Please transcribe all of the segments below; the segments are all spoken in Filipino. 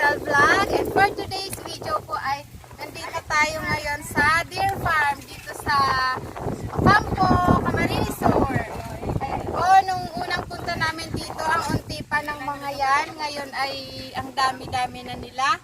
Provincial Vlog. And for today's video po ay nandito tayo ngayon sa Deer Farm dito sa Ocampo Camarines Sur. Nung unang punta namin dito, ang unti pa ng mga yan. Ngayon ay ang dami-dami na nila.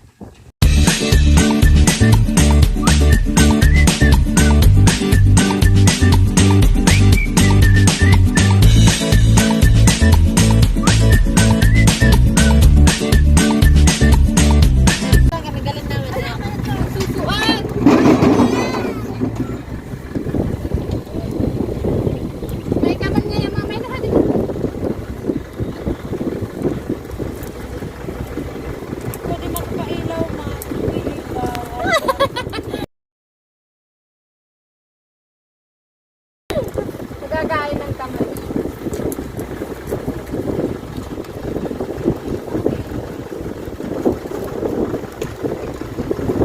Gagain ng kamay.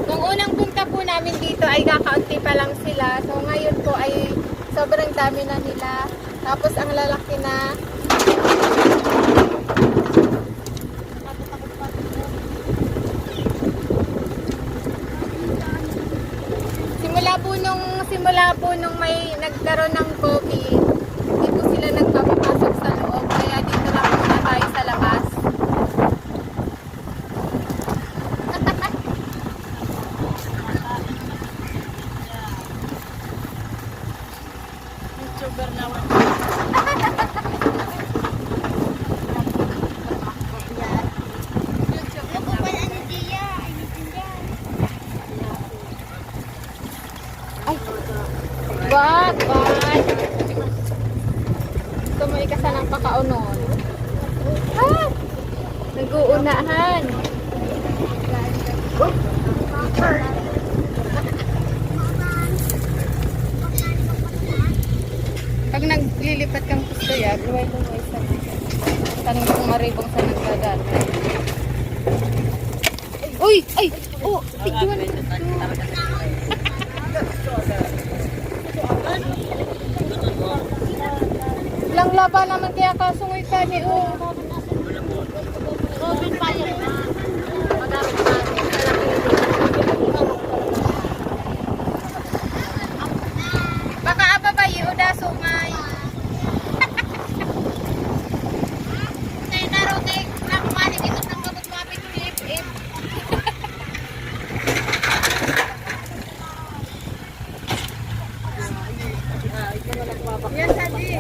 Nung unang punta po namin dito ay kakaunti pa lang sila. So ngayon po ay sobrang dami na nila. Tapos ang lalaki na. Simula po nung may nagkaroon ng COVID, hindi po sila nagpapapasok sa loob. Kaya dito lang muna tayo sa labas. YouTuber naman. Wag. Tumoy ka sa ng pakaunon. Ah! Nag-uunahan. Pag naglilipat kang gusto yan, luway-luway sa tanong kung maribong sa nagdadaan. Uy! Ay! Oh! Tigwan! Lang laba naman kaya kasungoy ka ni O. Robin pa yan na. Magamit natin. Baka ababayi o da sungay. Tay narote na kumalik ito ng kabot mapit ni if. Yan tadi.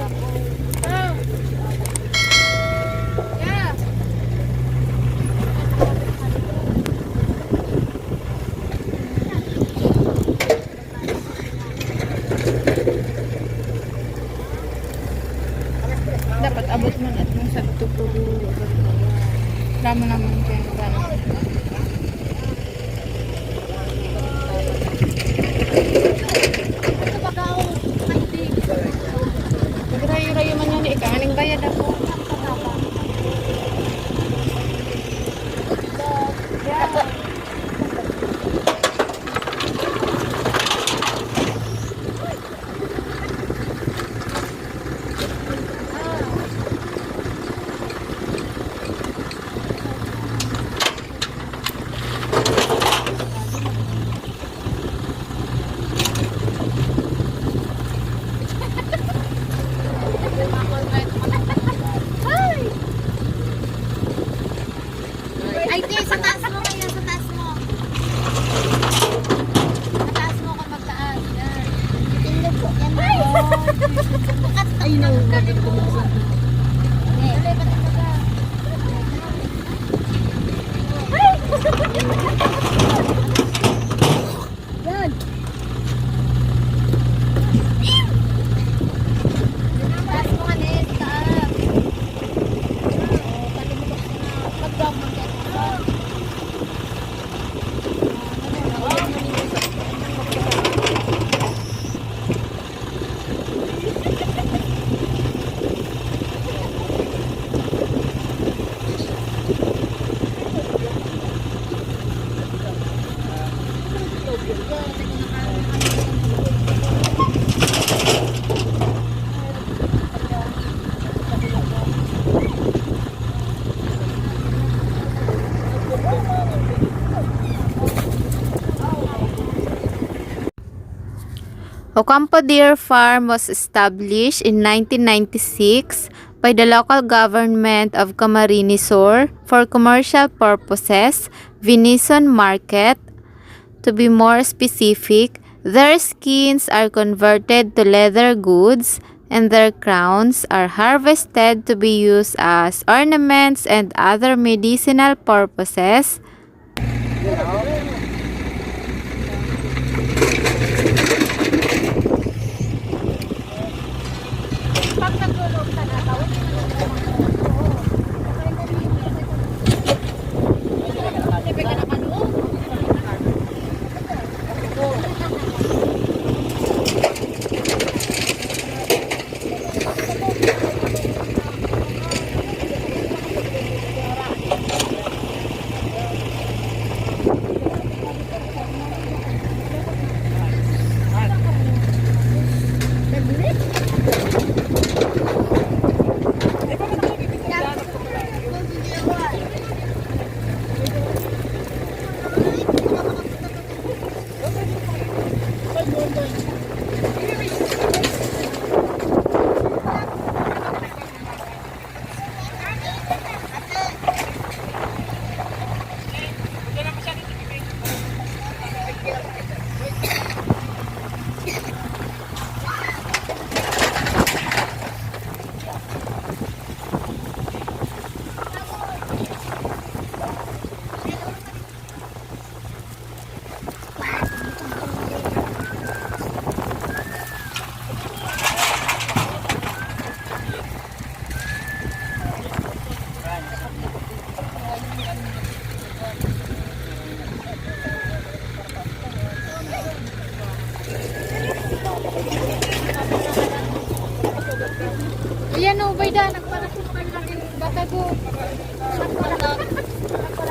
Oh. Yeah. Dapat abot man at yung sa tutulo. Damo naman kayo gano'n. Rayo-rayo man yun, ikahaning bayad ako. Ay, di, sa taas mo kaya, sa taas mo. Sa taas mo kung magtaas. Yan. Tindog po. Yan mo. Ay, no. Dali, ba't ito ka? Yan. Taas mo ka, Nes. Taas. Mag-drop mo dyan. Ocampo Deer Farm was established in 1996 by the local government of Camarines Sur for commercial purposes, venison market. To be more specific, their skins are converted to leather goods and their crowns are harvested to be used as ornaments and other medicinal purposes.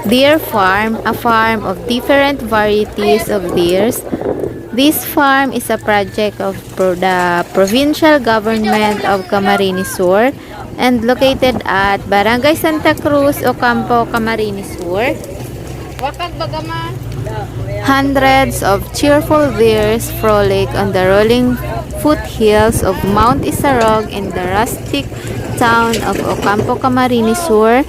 Deer Farm, a farm of different varieties of deers. This farm is a project of the Provincial Government of Camarines Sur and located at Barangay Santa Cruz, Ocampo Camarines Sur. Hundreds of cheerful deers frolic on the rolling foothills of Mount Isarog in the rustic town of Ocampo Camarines Sur.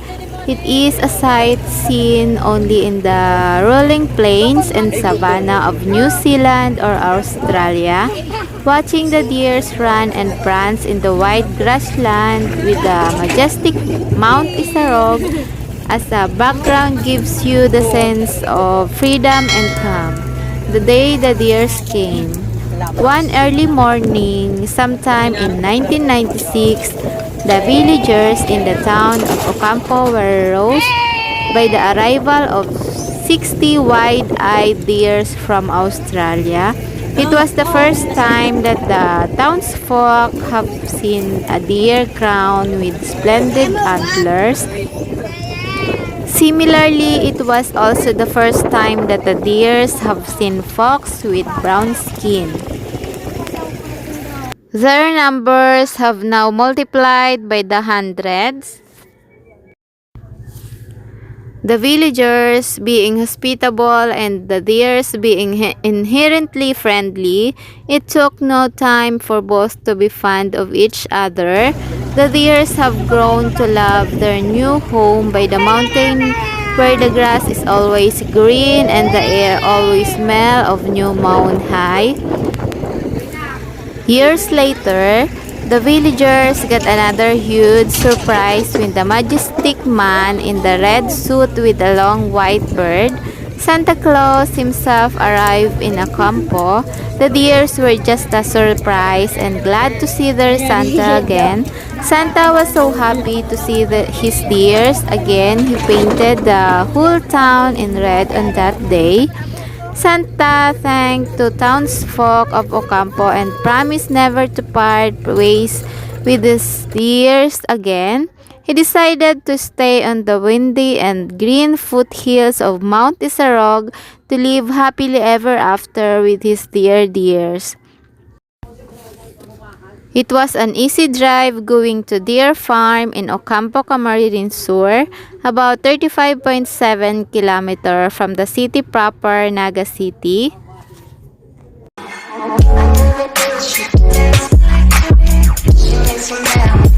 It is a sight seen only in the rolling plains and savanna of New Zealand or Australia. Watching the deers run and prance in the wide grassland with the majestic Mount Isarog as a background gives you the sense of freedom and calm. The day the deers came. One early morning, sometime in 1996, the villagers in the town of Ocampo were roused by the arrival of 60 wide-eyed deers from Australia. It was the first time that the townsfolk have seen a deer crowned with splendid antlers. Similarly, it was also the first time that the deers have seen fox with brown skin. Their numbers have now multiplied by the hundreds. The villagers being hospitable and the deers being inherently friendly, it took no time for both to be fond of each other. The deers have grown to love their new home by the mountain where the grass is always green and the air always smell of new mown hay. Years later, the villagers got another huge surprise when the majestic man in the red suit with a long white beard, Santa Claus himself, arrived in Ocampo. The deers were just as surprised and glad to see their Santa again. Santa was so happy to see his deers again. He painted the whole town in red on that day. Santa thanked the townsfolk of Ocampo and promised never to part ways with his deers again. He decided to stay on the windy and green foothills of Mount Isarog to live happily ever after with his deers. It was an easy drive going to Deer Farm in Ocampo Camarines Sur, about 35.7 km from the city proper, Naga City. She makes me laugh.